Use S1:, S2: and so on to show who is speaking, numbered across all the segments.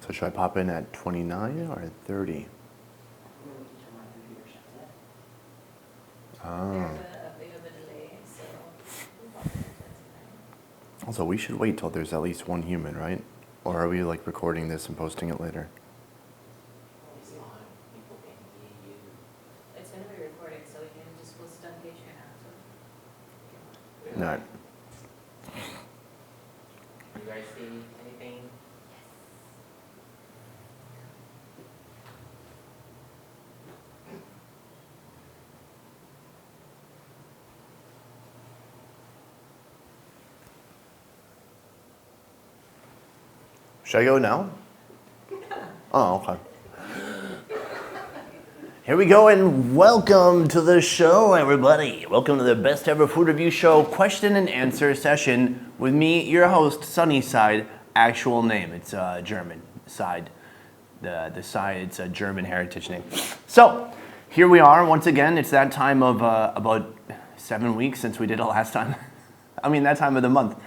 S1: So should I pop in at 29 or at 30? Oh.
S2: There's a bit of a delay, so we'll pop it at 29.
S1: Also, we should wait till there's at least one human, right? Or are we like recording this and posting it later?
S2: It's going to be recorded, so we can just post it on Patreon after.
S1: No.
S3: You guys see anything?
S1: Should I go now? Oh, okay. Here we go, and welcome to the show, everybody. Welcome to the Best Ever Food Review Show question and answer session with me, your host, Sunnyside. Actual name, it's German side. The side, it's a German heritage name. So, here we are once again. It's that time of about 7 weeks since we did it last time. I mean, that time of the month.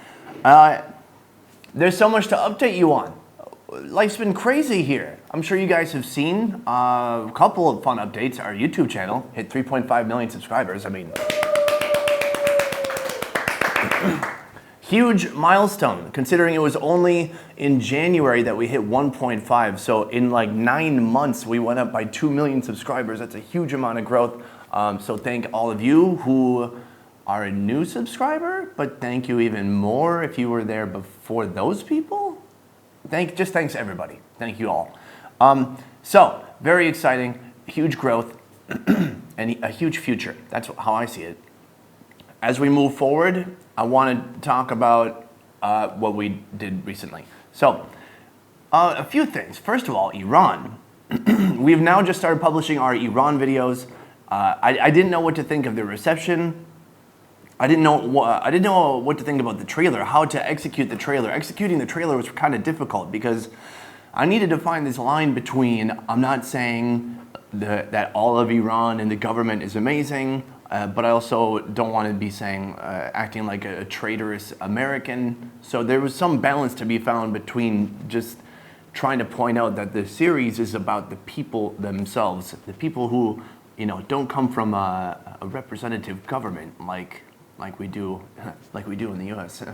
S1: There's so much to update you on. Life's been crazy here. I'm sure you guys have seen a couple of fun updates. Our YouTube channel hit 3.5 million subscribers. I mean, huge milestone, considering it was only in January that we hit 1.5. So in like 9 months, we went up by 2 million subscribers. That's a huge amount of growth. So thank all of you who are a new subscriber, but thank you even more if you were there before those people. Thanks everybody. Thank you all. So very exciting, huge growth, and a huge future. That's how I see it. As we move forward, I want to talk about what we did recently. So a few things. First of all, Iran. We've now just started publishing our Iran videos. I didn't know what to think of the reception. I didn't know what to think about the trailer, how to execute the trailer. Executing the trailer was kind of difficult because I needed to find this line between, I'm not saying that all of Iran and the government is amazing, but I also don't want to be saying, acting like a traitorous American. So there was some balance to be found between just trying to point out that the series is about the people themselves, the people who, don't come from a representative government like we do in the U.S.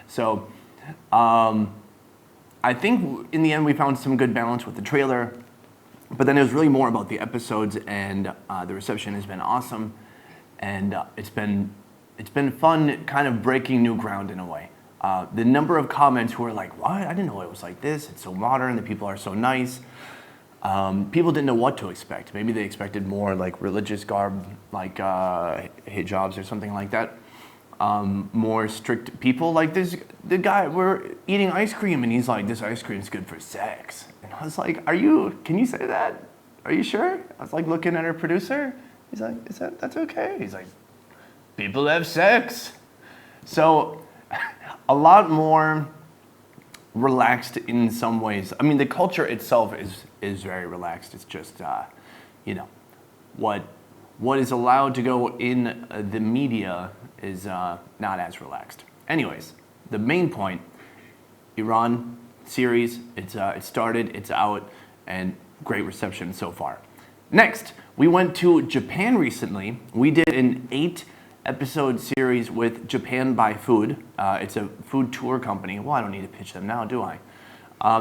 S1: So I think in the end we found some good balance with the trailer, but then it was really more about the episodes, and the reception has been awesome, and it's been fun kind of breaking new ground in a way. The number of comments who are like, what? I didn't know it was like this. It's so modern. The people are so nice. People didn't know what to expect. Maybe they expected more like religious garb, like hijabs or something like that. More strict people. Like the guy, we're eating ice cream and he's like, this ice cream is good for sex. And I was like, can you say that? Are you sure? I was like looking at our producer. He's like, that's okay? He's like, people have sex. So a lot more relaxed in some ways. I mean, the culture itself is very relaxed. It's just, what is allowed to go in the media is not as relaxed. Anyways, the main point, Iran series, it started, it's out, and great reception so far. Next, we went to Japan recently. We did an 8-episode series with Japan by Food. It's a food tour company. Well, I don't need to pitch them now, do I?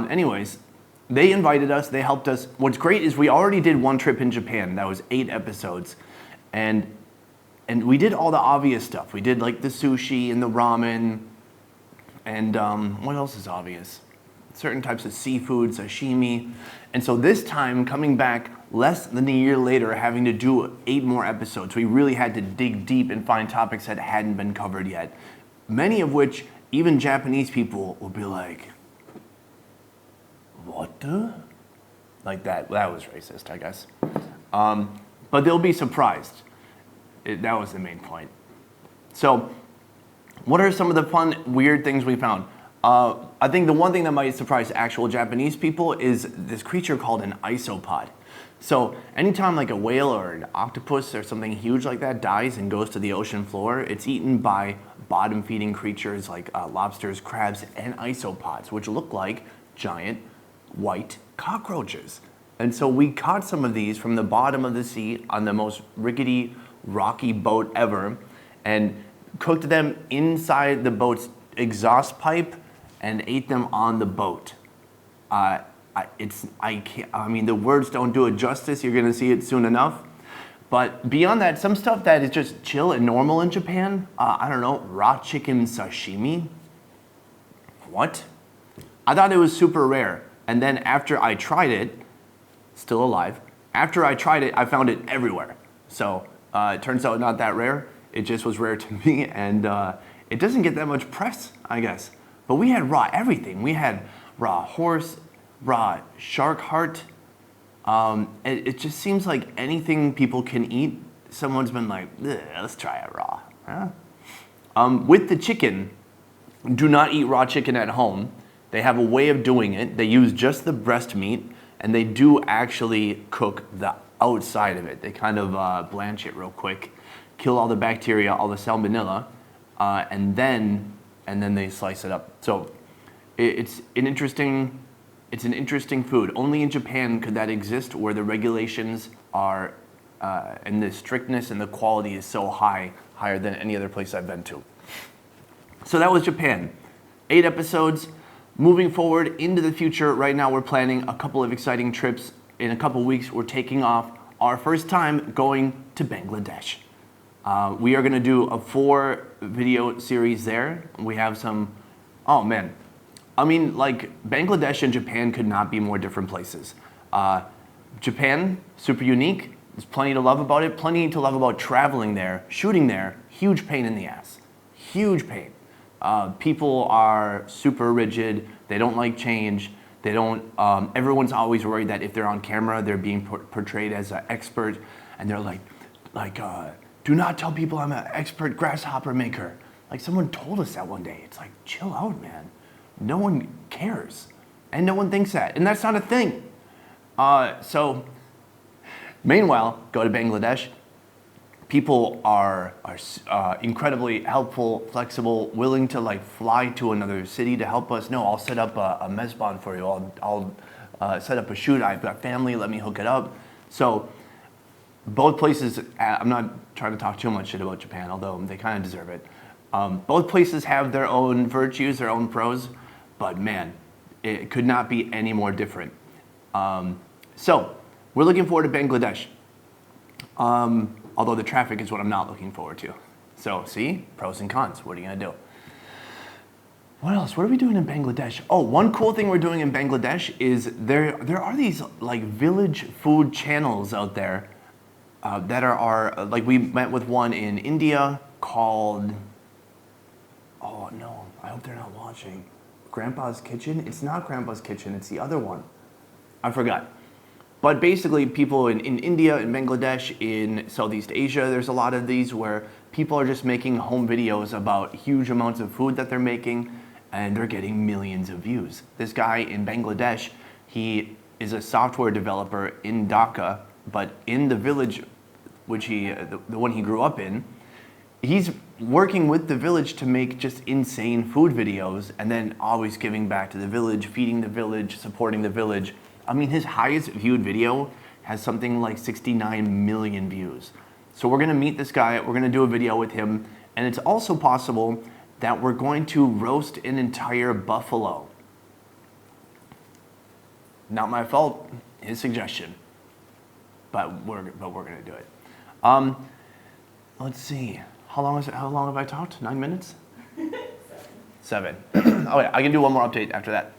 S1: Anyways, they invited us. They helped us. What's great is we already did one trip in Japan. That was 8 episodes. And we did all the obvious stuff. We did like the sushi and the ramen. And what else is obvious? Certain types of seafood, sashimi. And so this time, coming back less than a year later, having to do 8 more episodes, we really had to dig deep and find topics that hadn't been covered yet. Many of which even Japanese people will be like, what the? Like that. That was racist, I guess. But they'll be surprised. That was the main point. So, what are some of the fun, weird things we found? I think the one thing that might surprise actual Japanese people is this creature called an isopod. So anytime like a whale or an octopus or something huge like that dies and goes to the ocean floor, it's eaten by bottom-feeding creatures like lobsters, crabs, and isopods, which look like giant white cockroaches. And so we caught some of these from the bottom of the sea on the most rickety, rocky boat ever and cooked them inside the boat's exhaust pipe and ate them on the boat. The words don't do it justice. You're gonna see it soon enough. But beyond that, some stuff that is just chill and normal in Japan. I don't know, raw chicken sashimi. What? I thought it was super rare. And then after I tried it, still alive, after I tried it, I found it everywhere. So it turns out not that rare. It just was rare to me, and it doesn't get that much press, I guess. But we had raw everything. We had raw horse, raw shark heart. It just seems like anything people can eat, someone's been like, let's try it raw. Huh? With the chicken, do not eat raw chicken at home. They have a way of doing it. They use just the breast meat, and they do actually cook the outside of it. They kind of blanch it real quick, kill all the bacteria, all the salmonella, and then they slice it up. So it's an interesting food. Only in Japan could that exist, where the regulations are and the strictness and the quality is so high, higher than any other place I've been to. So that was Japan. 8 episodes. Moving forward into the future, right now we're planning a couple of exciting trips. In a couple of weeks, we're taking off our first time going to Bangladesh. We are gonna do a 4-video series there. We have some, oh man. I mean, like, Bangladesh and Japan could not be more different places. Japan, super unique. There's plenty to love about it, plenty to love about traveling there, shooting there. Huge pain in the ass, huge pain. People are super rigid. They don't like change. They don't, everyone's always worried that if they're on camera, they're being portrayed as an expert. And they're like, do not tell people I'm an expert grasshopper maker. Like, someone told us that one day. It's like, chill out, man. No one cares. And no one thinks that. And that's not a thing. So, meanwhile, go to Bangladesh. People are incredibly helpful, flexible, willing to like fly to another city to help us. No, I'll set up a mezban for you. I'll set up a shoot. I've got family. Let me hook it up. So both places. I'm not trying to talk too much shit about Japan, although they kind of deserve it. Both places have their own virtues, their own pros, but man, it could not be any more different. So we're looking forward to Bangladesh. Although the traffic is what I'm not looking forward to. So, see? Pros and cons. What are you going to do? What else? What are we doing in Bangladesh? Oh, one cool thing we're doing in Bangladesh is there are these like village food channels out there that are like, we met with one in India called, oh no, I hope they're not watching. Grandpa's Kitchen? It's not Grandpa's Kitchen, it's the other one. I forgot. But basically, people in India, in Bangladesh, in Southeast Asia, there's a lot of these where people are just making home videos about huge amounts of food that they're making, and they're getting millions of views. This guy in Bangladesh, he is a software developer in Dhaka, but in the village, which the one he grew up in, he's working with the village to make just insane food videos, and then always giving back to the village, feeding the village, supporting the village. I mean, his highest viewed video has something like 69 million views. So we're gonna meet this guy, we're gonna do a video with him, and it's also possible that we're going to roast an entire buffalo. Not my fault, his suggestion, but we're gonna do it. Let's see, how long have I talked? 9 minutes? 7. Oh yeah, I can do one more update after that.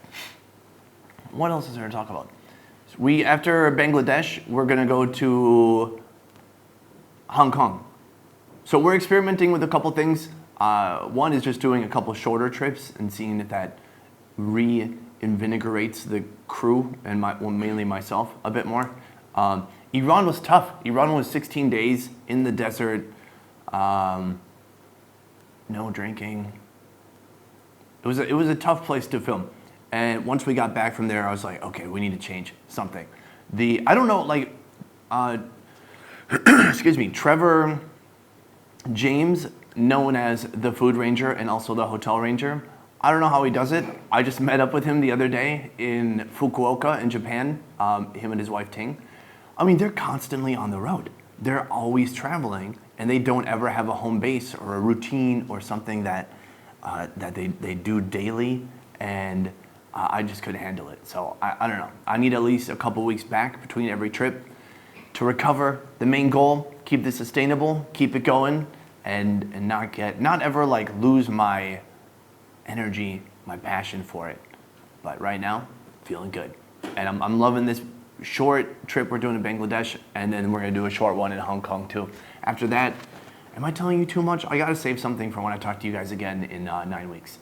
S1: What else is there to talk about? After Bangladesh, we're gonna go to Hong Kong. So we're experimenting with a couple things. One is just doing a couple shorter trips and seeing if that reinvigorates the crew and mainly myself a bit more. Iran was tough. Iran was 16 days in the desert, no drinking. It was a tough place to film. And once we got back from there, I was like, okay, we need to change something. I don't know, like, excuse me, Trevor James, known as the Food Ranger and also the Hotel Ranger, I don't know how he does it. I just met up with him the other day in Fukuoka in Japan, him and his wife Ting. I mean, they're constantly on the road. They're always traveling, and they don't ever have a home base or a routine or something that they do daily, and I just couldn't handle it. So I don't know. I need at least a couple weeks back between every trip to recover. The main goal, keep this sustainable, keep it going, and not ever like lose my energy, my passion for it. But right now, feeling good. And I'm loving this short trip we're doing to Bangladesh, and then we're gonna do a short one in Hong Kong too. After that, am I telling you too much? I gotta save something for when I talk to you guys again in 9 weeks.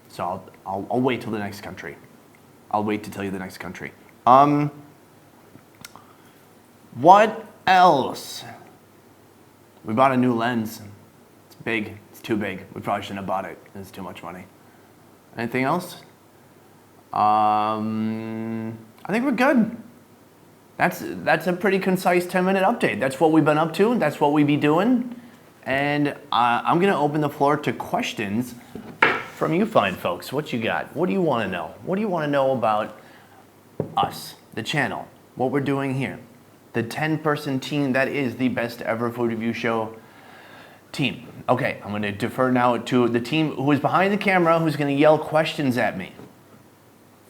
S1: So I'll wait till the next country. I'll wait to tell you the next country. What else? We bought a new lens. It's big, it's too big. We probably shouldn't have bought it. It's too much money. Anything else? I think we're good. That's a pretty concise 10-minute update. That's what we've been up to. That's what we be doing. And I'm gonna open the floor to questions from you fine folks. What you got? What do you wanna know? What do you wanna know about us, the channel, what we're doing here? The 10-person team that is the best ever food review show team. Okay, I'm gonna defer now to the team who is behind the camera, who's gonna yell questions at me.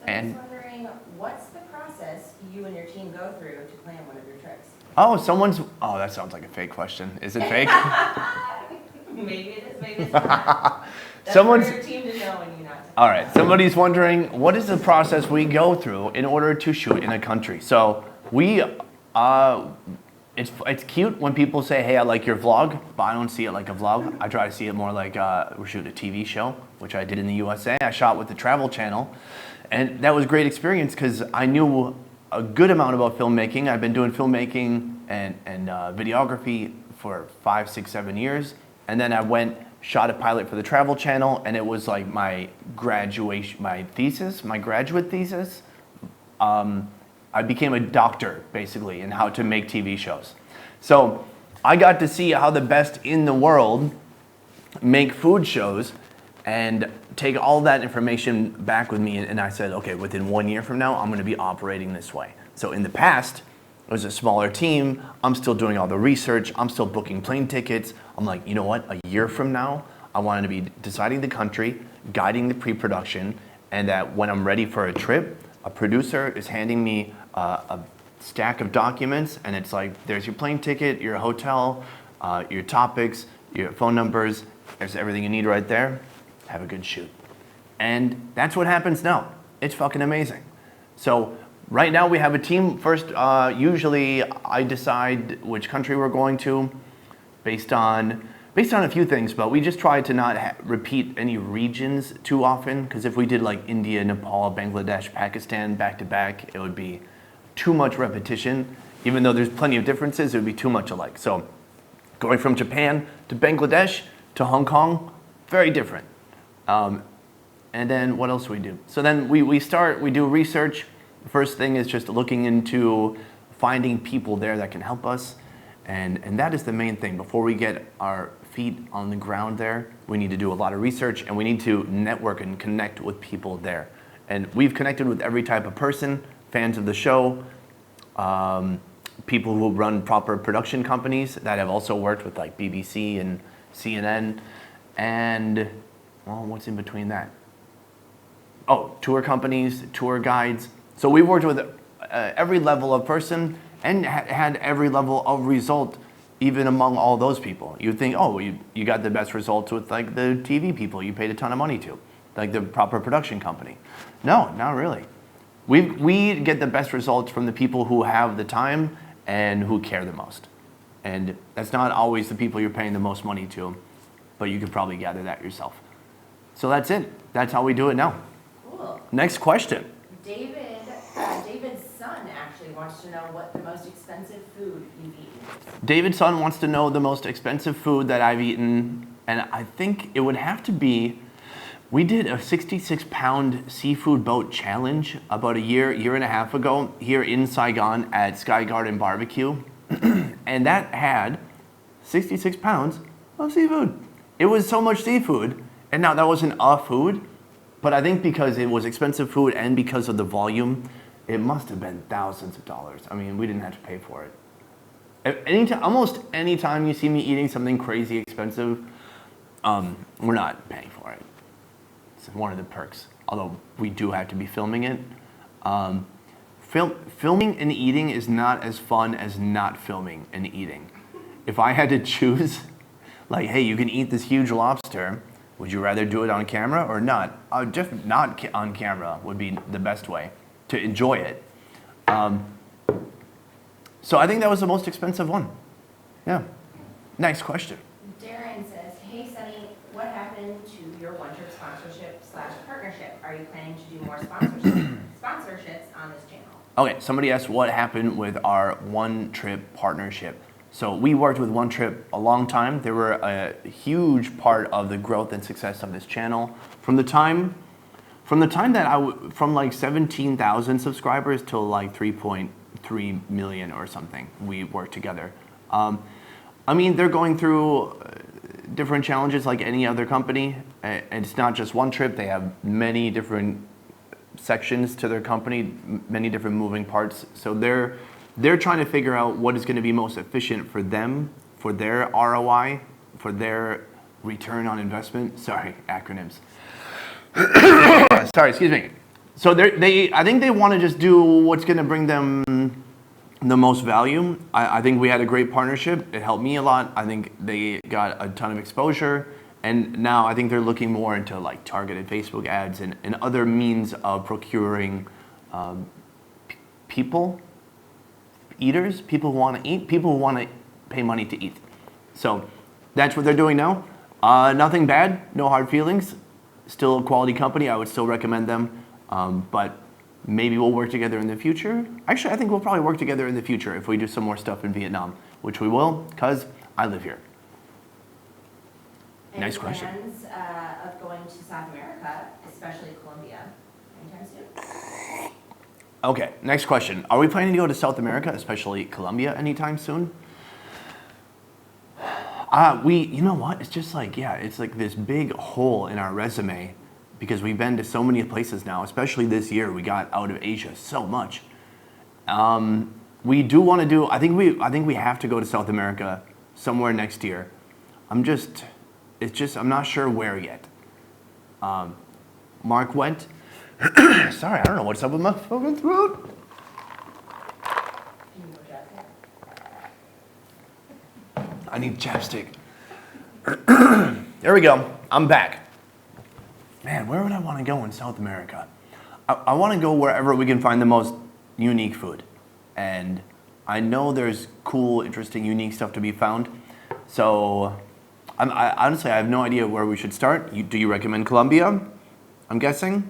S4: So I'm just wondering, what's the process you and your team go through to plan one of your trips?
S1: Oh, that sounds like a fake question. Is it fake?
S4: Maybe it is, maybe it's not. That's
S1: Someone's-
S4: for your team to know and you not to.
S1: All right, somebody's wondering, what is the process we go through in order to shoot in a country? So it's cute when people say, hey, I like your vlog, but I don't see it like a vlog. I try to see it more like we're shooting a TV show, which I did in the USA. I shot with the Travel Channel, and that was a great experience because I knew a good amount about filmmaking. I've been doing filmmaking and videography for 5, 6, 7 years, and then I shot a pilot for the Travel Channel, and it was like my graduate thesis. I became a doctor, basically, in how to make TV shows. So I got to see how the best in the world make food shows and take all that information back with me. And I said, okay, within 1 year from now, I'm gonna be operating this way. So in the past, it was a smaller team. I'm still doing all the research. I'm still booking plane tickets. I'm like, you know what? A year from now, I wanted to be deciding the country, guiding the pre-production, and that when I'm ready for a trip, a producer is handing me a stack of documents, and it's like, there's your plane ticket, your hotel, your topics, your phone numbers, there's everything you need right there. Have a good shoot. And that's what happens now. It's fucking amazing. So right now we have a team. First, usually I decide which country we're going to based on a few things, but we just try to not repeat any regions too often, because if we did like India, Nepal, Bangladesh, Pakistan back to back, it would be too much repetition. Even though there's plenty of differences, it would be too much alike. So going from Japan to Bangladesh to Hong Kong, very different. And then what else do we do? So then we do research. The first thing is just looking into finding people there that can help us. And that is the main thing. Before we get our feet on the ground there, we need to do a lot of research, and we need to network and connect with people there. And we've connected with every type of person, fans of the show, people who run proper production companies that have also worked with like BBC and CNN, and well, what's in between that? Oh, tour companies, tour guides. So we've worked with every level of person and had every level of result, even among all those people. You'd think, oh, you got the best results with like the TV people you paid a ton of money to, like the proper production company. No, not really. We get the best results from the people who have the time and who care the most. And that's not always the people you're paying the most money to, but you could probably gather that yourself. So that's it. That's how we do it now.
S4: Cool.
S1: Next question.
S4: David's son actually wants to know what the most expensive food you've eaten is.
S1: David's son wants to know the most expensive food that I've eaten, and I think it would have to be, we did a 66-pound seafood boat challenge about a year and a half ago here in Saigon at Sky Garden Barbecue, and that had 66 pounds of seafood. It was so much seafood, and now that wasn't a food, But I think because it was expensive food and because of the volume, it must have been thousands of dollars. I mean, we didn't have to pay for it. Almost any time you see me eating something crazy expensive, we're not paying for it. It's one of the perks. Although we do have to be filming it. Filming and eating is not as fun as not filming and eating. If I had to choose, like, hey, you can eat this huge lobster, would you rather do it on camera or not? Just not on camera would be the best way to enjoy it. So I think that was the most expensive one. Yeah. Next question.
S4: Darren says, hey Sunny, what happened to your one trip sponsorship/partnership? Are you planning to do more sponsorships on this channel?
S1: Okay, somebody asked what happened with our one trip partnership. So we worked with One Trip a long time. They were a huge part of the growth and success of this channel. From the time that from like 17,000 subscribers to like 3.3 million or something, we worked together. I mean, they're going through different challenges like any other company. And it's not just One Trip. They have many different sections to their company, many different moving parts. So they're trying to figure out what is going to be most efficient for them, for their ROI, for their return on investment. Sorry, acronyms. Sorry, excuse me. So I think they want to just do what's going to bring them the most value. I think we had a great partnership. It helped me a lot. I think they got a ton of exposure. And now I think they're looking more into like targeted Facebook ads and other means of procuring eaters, people who want to eat, people who want to pay money to eat. So that's what they're doing now. Nothing bad, no hard feelings. Still a quality company. I would still recommend them. But maybe we'll work together in the future. Actually, I think we'll probably work together in the future if we do some more stuff in Vietnam, which we will, because I live here.
S4: Any
S1: Nice question.
S4: plans of going to South America, especially Colombia, anytime soon?
S1: Okay, next question. Are we planning to go to South America, especially Colombia, anytime soon? You know what? It's just like, yeah, it's like this big hole in our resume because we've been to so many places now, especially this year. We got out of Asia so much. We do want to do, I think we have to go to South America somewhere next year. I'm not sure where yet. Mark went. Sorry, I don't know what's up with my fucking throat. I need chapstick. There we go. I'm back. Man, where would I want to go in South America? I want to go wherever we can find the most unique food. And I know there's cool, interesting, unique stuff to be found. So honestly, I have no idea where we should start. Do you recommend Colombia? I'm guessing.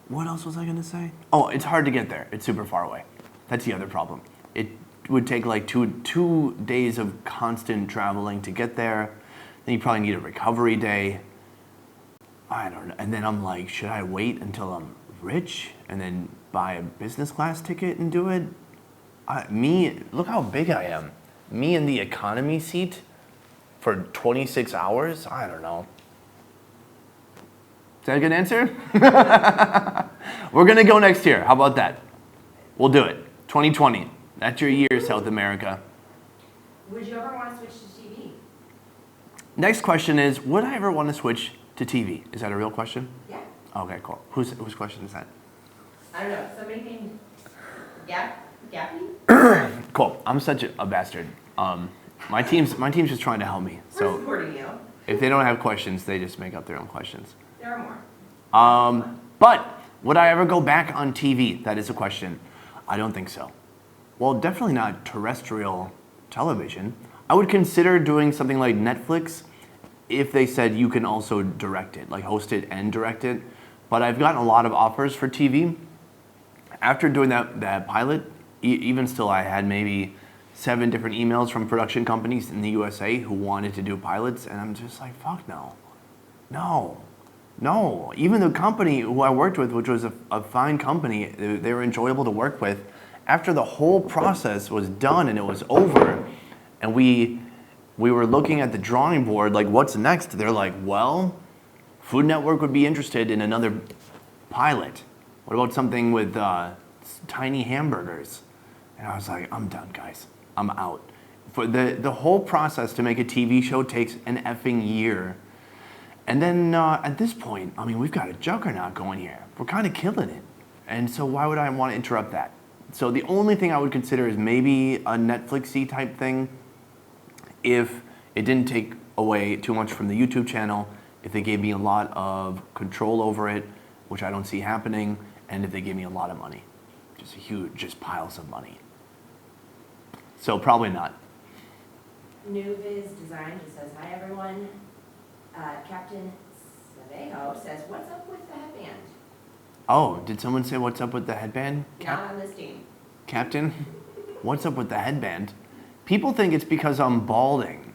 S1: What else was I going to say? Oh, it's hard to get there. It's super far away. That's the other problem. It would take like two days of constant traveling to get there. Then you probably need a recovery day. I don't know. And then I'm like, should I wait until I'm rich and then buy a business class ticket and do it? Look how big I am. Me in the economy seat for 26 hours? I don't know. Is that a good answer? We're going to go next year. How about that? We'll do it. 2020. That's your year, South America.
S4: Would you ever want to switch to TV?
S1: Next question is, would I ever want to switch to TV? Is that a real question?
S4: Yeah.
S1: Okay, cool. Whose question is that?
S4: I don't know. Somebody named Gappy?
S1: Cool. I'm such a bastard. My team's just trying to help me.
S4: We're
S1: So
S4: supporting you.
S1: if they don't have questions, they just make up their own questions.
S4: There are more.
S1: But would I ever go back on TV? That is a question. I don't think so. Well, definitely not terrestrial television. I would consider doing something like Netflix if they said you can also direct it, like host it and direct it. But I've gotten a lot of offers for TV. After doing that pilot, even still, I had maybe 7 different emails from production companies in the USA who wanted to do pilots, and I'm just like, fuck no. No. Even the company who I worked with, which was a fine company, they were enjoyable to work with, after the whole process was done and it was over, and we were looking at the drawing board, like, what's next? They're like, well, Food Network would be interested in another pilot. What about something with tiny hamburgers? And I was like, I'm done, guys. I'm out. For the whole process to make a TV show takes an effing year. And then at this point, I mean, we've got a juggernaut going here. We're kind of killing it. And so why would I want to interrupt that? So the only thing I would consider is maybe a Netflix-y type thing if it didn't take away too much from the YouTube channel, if they gave me a lot of control over it, which I don't see happening, and if they gave me a lot of money. Just piles of money. So probably not.
S4: New Viz Design just says, hi everyone. Captain Savejo says, what's up with the headband?
S1: Oh, did someone say what's up with the headband?
S4: Not on this team.
S1: Captain, what's up with the headband? People think it's because I'm balding,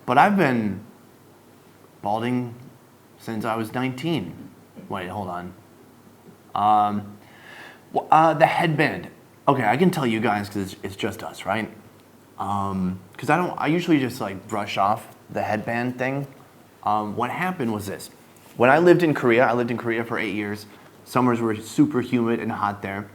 S1: but I've been balding since I was 19. Wait, hold on. The headband. Okay, I can tell you guys because it's just us, right? Because I usually just like brush off the headband thing. What happened was this. When I lived in Korea for 8 years. Summers were super humid and hot there.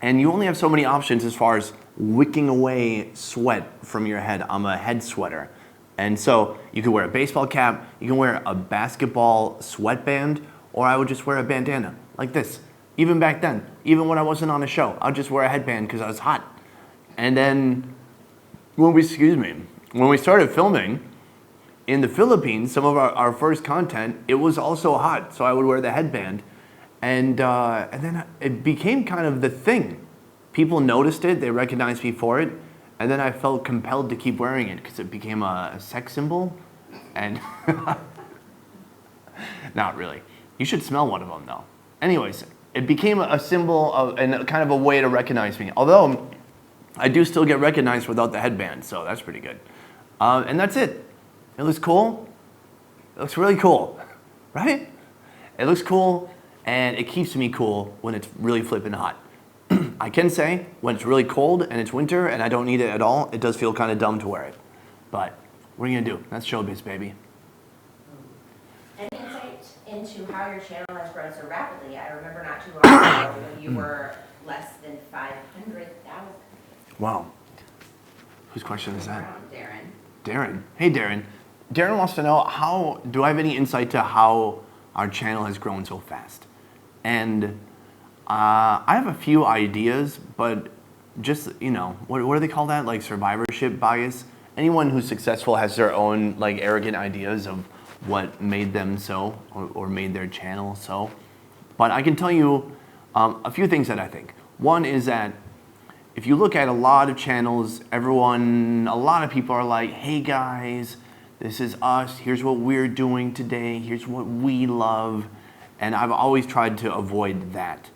S1: And you only have so many options as far as wicking away sweat from your head. I'm a head sweater. And so you could wear a baseball cap, you can wear a basketball sweatband, or I would just wear a bandana like this. Even back then, even when I wasn't on a show, I'd just wear a headband because I was hot. And then when we started filming in the Philippines, some of our first content, it was also hot, so I would wear the headband. And then it became kind of the thing. People noticed it, they recognized me for it, and then I felt compelled to keep wearing it because it became a sex symbol. And not really. You should smell one of them though. Anyways, it became a symbol of, and kind of a way to recognize me. Although I do still get recognized without the headband, so that's pretty good. And that's it. It looks cool. It looks really cool, right? It looks cool, and it keeps me cool when it's really flipping hot. I can say when it's really cold and it's winter and I don't need it at all, it does feel kind of dumb to wear it. But what are you gonna do? That's showbiz, baby.
S4: Any insight into how your channel has grown so rapidly? I remember not too long ago when you were less than 500,000.
S1: Wow. Whose question is that?
S4: Darren.
S1: Darren. Hey, Darren. Darren wants to know do I have any insight to how our channel has grown so fast? And I have a few ideas, but just, what do they call that? Like survivorship bias? Anyone who's successful has their own like arrogant ideas of what made them so or made their channel so. But I can tell you a few things that I think. One is that if you look at a lot of channels, a lot of people are like, hey guys, this is us, here's what we're doing today, here's what we love. And I've always tried to avoid that.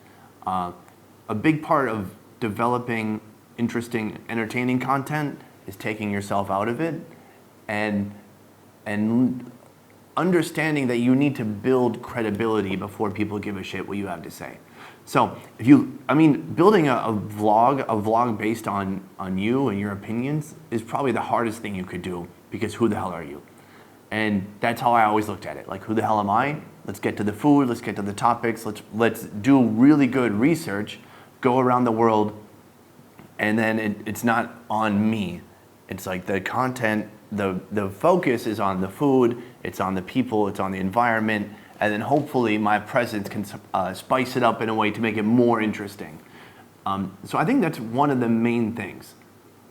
S1: A big part of developing interesting, entertaining content is taking yourself out of it and understanding that you need to build credibility before people give a shit what you have to say. So building a vlog based on you and your opinions is probably the hardest thing you could do because who the hell are you? And that's how I always looked at it. Like, who the hell am I? Let's get to the food, let's get to the topics, let's do really good research, go around the world, and then it's not on me. It's like the content, the focus is on the food, it's on the people, it's on the environment, and then hopefully my presence can spice it up in a way to make it more interesting. So I think that's one of the main things.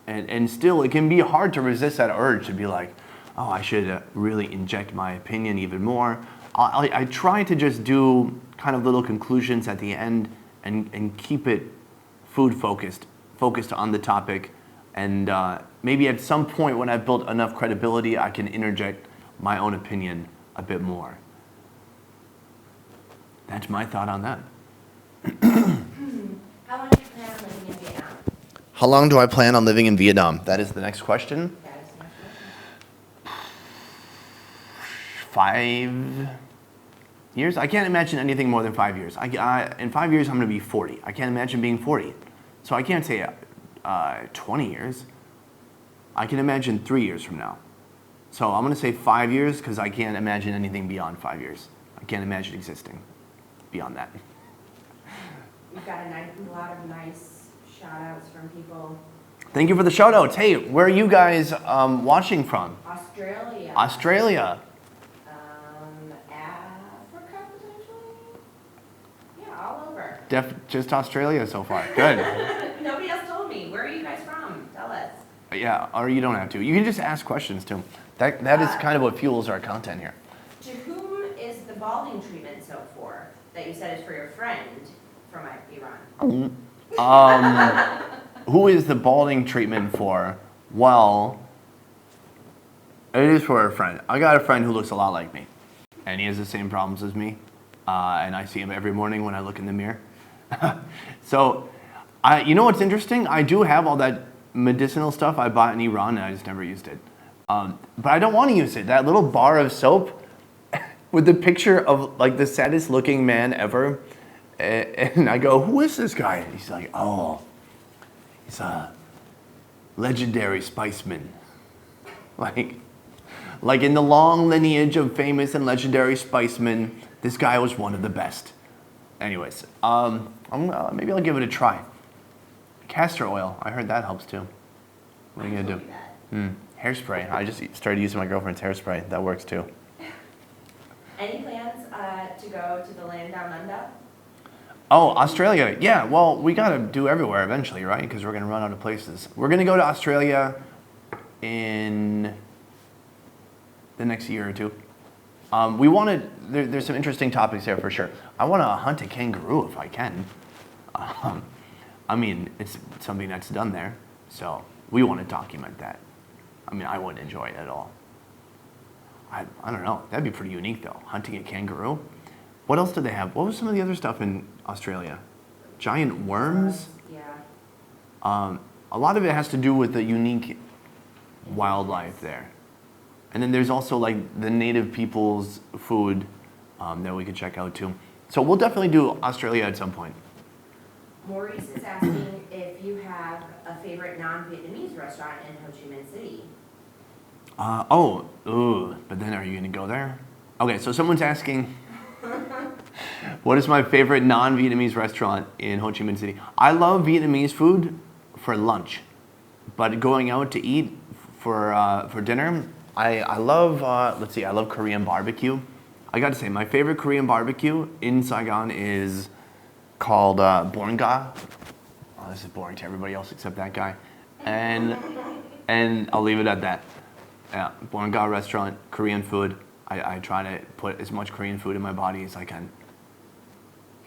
S1: And still, it can be hard to resist that urge to be like, oh, I should really inject my opinion even more. I try to just do kind of little conclusions at the end and keep it food focused on the topic. And maybe at some point when I've built enough credibility, I can interject my own opinion a bit more. That's my thought on that.
S4: How long do you plan on living in Vietnam?
S1: How long do I plan on living in Vietnam? That is the next question.
S4: That is my question.
S1: 5 years? I can't imagine anything more than 5 years. In 5 years, I'm going to be 40. I can't imagine being 40. So I can't say 20 years. I can imagine 3 years from now. So I'm gonna say 5 years because I can't imagine anything beyond 5 years. I can't imagine existing beyond that.
S4: We've got a lot of nice shout outs from people.
S1: Thank you for the shout outs. Hey, where are you guys watching from?
S4: Australia.
S1: Australia.
S4: Africa, potentially? Yeah, all over.
S1: Just Australia so far. Good.
S4: Nobody else told me. Where are you guys from? Tell us.
S1: Yeah, or you don't have to. You can just ask questions too. That is kind of what fuels our content here.
S4: To whom is the balding treatment so for? That you said is for your friend from Iran.
S1: Who is the balding treatment for? Well, it is for a friend. I got a friend who looks a lot like me, and he has the same problems as me, and I see him every morning when I look in the mirror. So, you know what's interesting? I do have all that medicinal stuff I bought in Iran, and I just never used it. But I don't want to use it. That little bar of soap with the picture of like the saddest looking man ever, and I go, who is this guy? And he's like, oh, he's a legendary spiceman. Like in the long lineage of famous and legendary spicemen, this guy was one of the best. Anyways, maybe I'll give it a try. Castor oil, I heard that helps too. What are you gonna do? Hairspray. I just started using my girlfriend's hairspray. That works too.
S4: Any plans to go to the land down under?
S1: Oh, Australia. Yeah, well, we gotta do everywhere eventually, right? Because we're gonna run out of places. We're gonna go to Australia in the next year or two. We want to, there's some interesting topics there for sure. I want to hunt a kangaroo if I can. I mean, it's something that's done there, so we want to document that. I mean, I wouldn't enjoy it at all. I don't know. That'd be pretty unique though, hunting a kangaroo. What else do they have? What was some of the other stuff in Australia? Giant worms?
S4: Yeah.
S1: A lot of it has to do with the unique wildlife there. And then there's also like the native people's food that we could check out too. So we'll definitely do Australia at some point.
S4: Maurice is asking if you have a favorite non-Vietnamese restaurant in Ho Chi Minh City.
S1: But then are you gonna go there? Okay, so someone's asking, what is my favorite non-Vietnamese restaurant in Ho Chi Minh City? I love Vietnamese food for lunch, but going out to eat for dinner, I love, I love Korean barbecue. I gotta say, my favorite Korean barbecue in Saigon is called Bornga. Oh, this is boring to everybody else except that guy. And I'll leave it at that. Yeah, Bornga restaurant, Korean food. I try to put as much Korean food in my body as I can.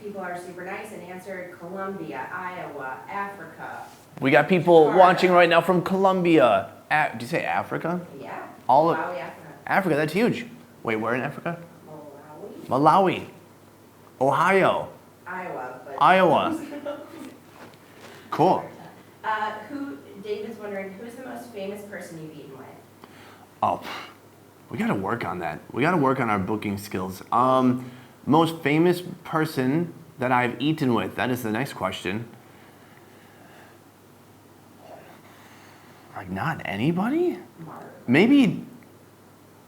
S4: People are super nice and answered Colombia, Iowa, Africa.
S1: We got people watching right now from Colombia. Did you say Africa?
S4: Yeah.
S1: All of
S4: Malawi, Africa.
S1: Africa, that's huge. Wait, where in Africa?
S4: Malawi.
S1: Malawi. Ohio.
S4: Iowa. But
S1: Iowa. Cool.
S4: David's wondering, who's the most famous person you've eaten with?
S1: Oh, we gotta work on that. We gotta work on our booking skills. Most famous person that I've eaten with, that is the next question. Like not anybody?
S4: Mark.
S1: Maybe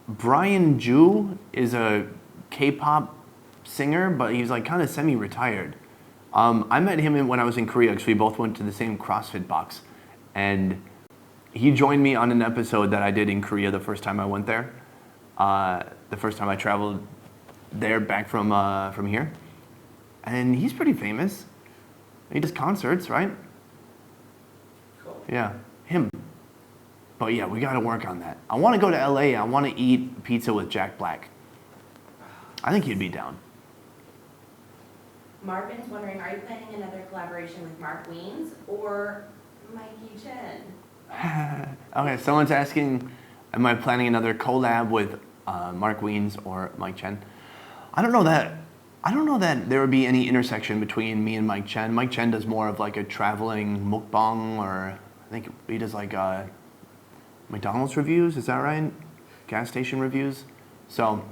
S1: Brian Ju is a K-pop singer, but he's like kind of semi-retired. I met him when I was in Korea because we both went to the same CrossFit box. And he joined me on an episode that I did in Korea the first time I went there. The first time I traveled there back from here. And he's pretty famous. He does concerts, right?
S4: Cool.
S1: Yeah, him. But yeah, we gotta work on that. I wanna go to LA, I wanna eat pizza with Jack Black. I think he'd be down.
S4: Marvin's wondering, are you planning another collaboration with Mark Weens or Mikey Chen?
S1: Okay, someone's asking, am I planning another collab with Mark Weens or Mike Chen? I don't know that there would be any intersection between me and Mike Chen. Mike Chen does more of like a traveling mukbang, or I think he does like McDonald's reviews, is that right? Gas station reviews. So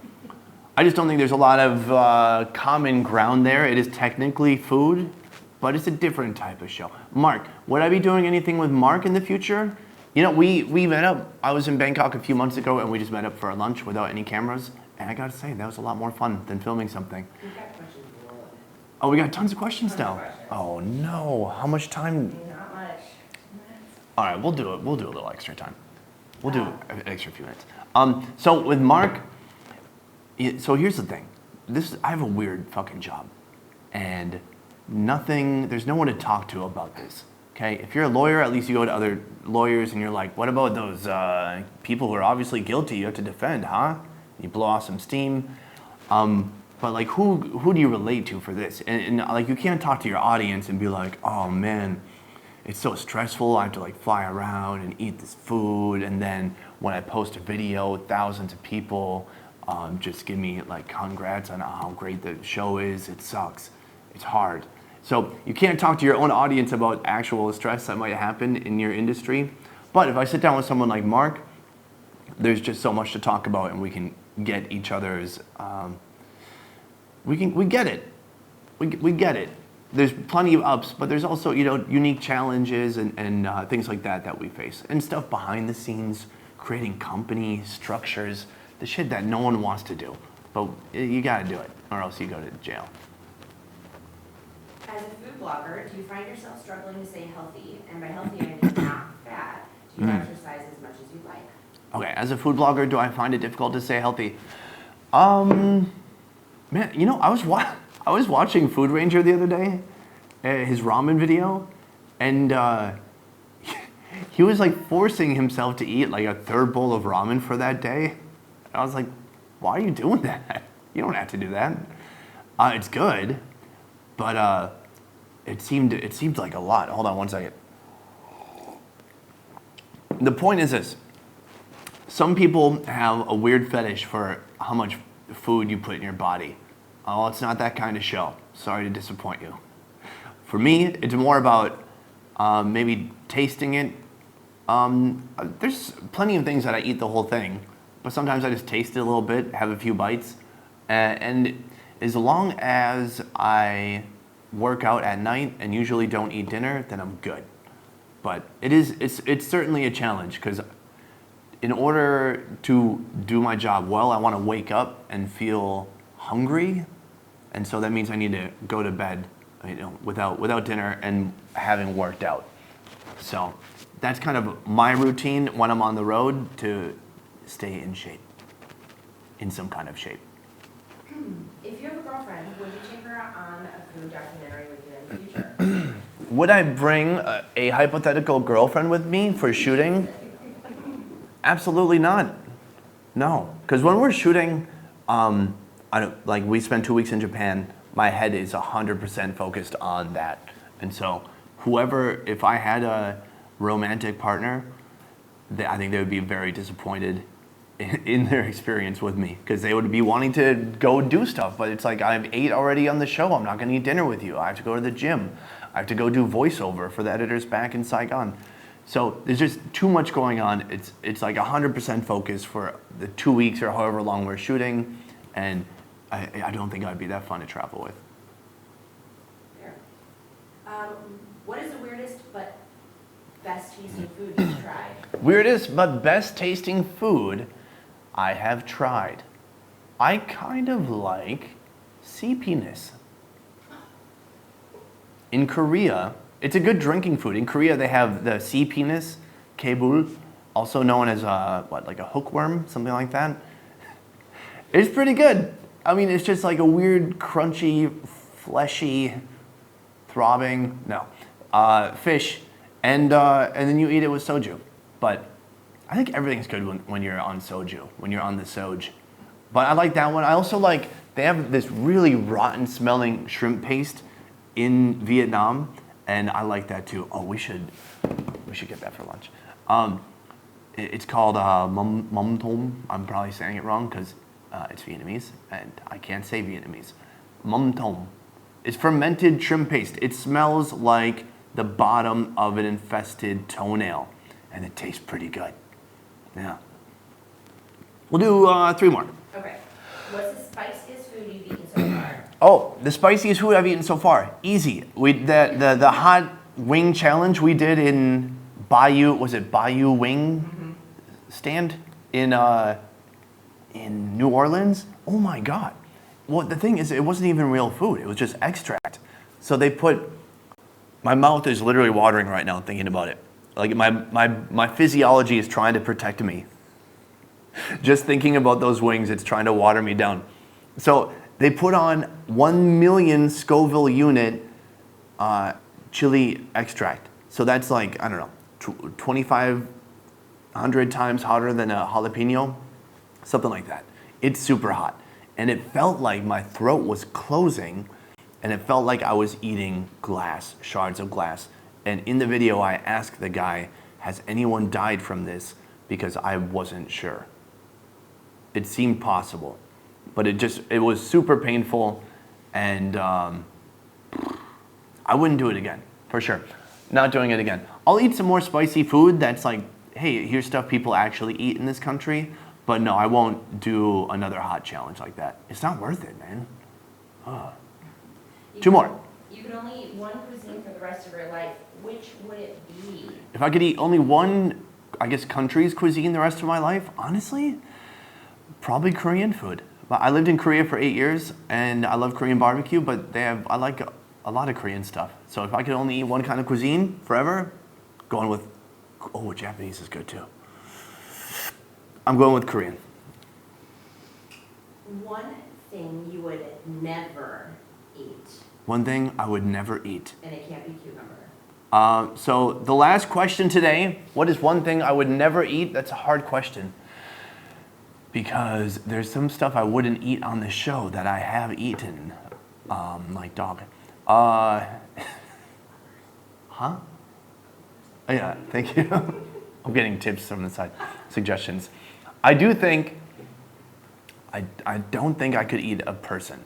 S1: I just don't think there's a lot of common ground there. It is technically food, but it's a different type of show. Mark, would I be doing anything with Mark in the future? You know, we met up. I was in Bangkok a few months ago, and we just met up for a lunch without any cameras. And I gotta say, that was a lot more fun than filming something.
S4: We've got questions rolling.
S1: Oh, we got tons of questions
S4: Tons of
S1: now.
S4: questions.
S1: Oh no, how much time?
S4: Not much.
S1: All right, we'll do it. We'll do a little extra time. We'll do an extra few minutes. So with Mark, so here's the thing. I have a weird fucking job, and there's no one to talk to about this. Okay, if you're a lawyer, at least you go to other lawyers and you're like, what about those people who are obviously guilty? You have to defend, huh? You blow off some steam. But like, who do you relate to for this? And like, you can't talk to your audience and be like, oh man, it's so stressful. I have to like fly around and eat this food, and then when I post a video, thousands of people just give me like congrats on how great the show is. It sucks. It's hard. So you can't talk to your own audience about actual stress that might happen in your industry. But if I sit down with someone like Mark, there's just so much to talk about, and we can get each other's. We get it. We get it. There's plenty of ups, but there's also, you know, unique challenges and things like that we face, and stuff behind the scenes, creating company structures, the shit that no one wants to do, but you gotta do it, or else you go to jail.
S4: As a food blogger, do you find yourself struggling to stay healthy? And by healthy, I mean not fat. Do you exercise as much as you'd like?
S1: Okay, as a food blogger, do I find it difficult to stay healthy? Man, you know, I was watching Food Ranger the other day, his ramen video, and he was like forcing himself to eat like a third bowl of ramen for that day. And I was like, why are you doing that? You don't have to do that. It's good, but it seemed like a lot. Hold on one second. The point is this. Some people have a weird fetish for how much food you put in your body. Oh, it's not that kind of show. Sorry to disappoint you. For me, it's more about maybe tasting it. There's plenty of things that I eat the whole thing, but sometimes I just taste it a little bit, have a few bites, and as long as I work out at night and usually don't eat dinner, then I'm good. But it's certainly a challenge, because in order to do my job well, I want to wake up and feel hungry, and so that means I need to go to bed, you know, without dinner and having worked out. So that's kind of my routine when I'm on the road to stay in shape, in some kind of shape.
S4: If you have a girlfriend, would you take her on a food documentary with you in the future?
S1: Would I bring a hypothetical girlfriend with me for shooting? Absolutely not. No, because when we're shooting, we spend 2 weeks in Japan, my head is 100% focused on that. And so if I had a romantic partner, I think they would be very disappointed in their experience with me, because they would be wanting to go do stuff, but it's like, I've ate already on the show, I'm not gonna eat dinner with you, I have to go to the gym, I have to go do voiceover for the editors back in Saigon. So there's just too much going on. It's like 100% focus for the 2 weeks or however long we're shooting, and I don't think I'd be that fun to travel with.
S4: Fair. What is the weirdest but best tasting food you've tried?
S1: Weirdest but best tasting food I have tried. I kind of like sea penis. In Korea, it's a good drinking food. In Korea, they have the sea penis, kaebul, also known as like a hookworm, something like that. It's pretty good. I mean, it's just like a weird, crunchy, fleshy, throbbing, fish, and then you eat it with soju. But I think everything's good when you're on soju, when you're on the soj. But I like that one. I also like, they have this really rotten smelling shrimp paste in Vietnam, and I like that too. Oh, we should get that for lunch. It's called mum tom. I'm probably saying it wrong because it's Vietnamese, and I can't say Vietnamese. Mum tom. It's fermented shrimp paste. It smells like the bottom of an infested toenail, and it tastes pretty good. Yeah. We'll do 3 more.
S4: Okay. What's the spiciest food you've eaten so far?
S1: Oh, the spiciest food I've eaten so far. Easy. The hot wing challenge we did in Bayou, was it Bayou Wing stand in New Orleans? Oh my God. Well, the thing is, it wasn't even real food. It was just extract. So they put, my mouth is literally watering right now thinking about it. Like my physiology is trying to protect me. Just thinking about those wings, it's trying to water me down. So they put on 1 million Scoville unit chili extract. So that's like, I don't know, 2,500 times hotter than a jalapeno, something like that. It's super hot. And it felt like my throat was closing, and it felt like I was eating glass, shards of glass. And in the video, I asked the guy, has anyone died from this? Because I wasn't sure. It seemed possible, but it was super painful, and I wouldn't do it again, for sure. Not doing it again. I'll eat some more spicy food that's like, hey, here's stuff people actually eat in this country, but no, I won't do another hot challenge like that. It's not worth it, man. Two more.
S4: You could only eat one cuisine for the rest of your life. Which would it be?
S1: If I could eat only one, I guess, country's cuisine the rest of my life, honestly, probably Korean food. I lived in Korea for 8 years, and I love Korean barbecue, but I like a lot of Korean stuff. So if I could only eat one kind of cuisine forever, going with, Japanese is good too. I'm going with Korean.
S4: One thing you would never eat.
S1: One thing I would never eat.
S4: And it can't be cucumber.
S1: So the last question today, what is one thing I would never eat? That's a hard question. Because there's some stuff I wouldn't eat on the show that I have eaten. Like dog. Huh? Oh, yeah, thank you. I'm getting tips from the side, suggestions. I don't think I could eat a person.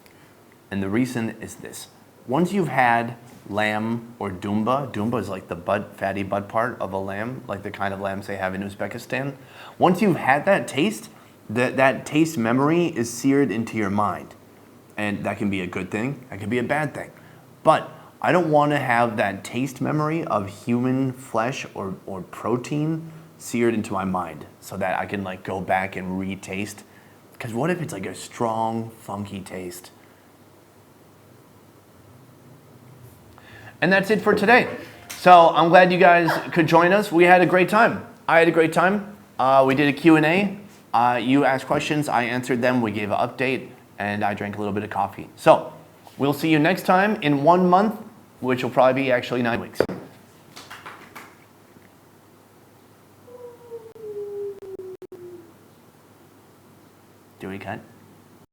S1: And the reason is this. Once you've had lamb or dumba is like the fatty butt part of a lamb, like the kind of lambs they have in Uzbekistan. Once you've had that taste, that taste memory is seared into your mind. And that can be a good thing, that can be a bad thing. But I don't want to have that taste memory of human flesh or protein seared into my mind so that I can like go back and re-taste. Because what if it's like a strong, funky taste? And that's it for today. So I'm glad you guys could join us. We had a great time. I had a great time. We did a Q&A. You asked questions, I answered them, we gave an update, and I drank a little bit of coffee. So we'll see you next time in 1 month, which will probably be actually 9 weeks. Do we cut?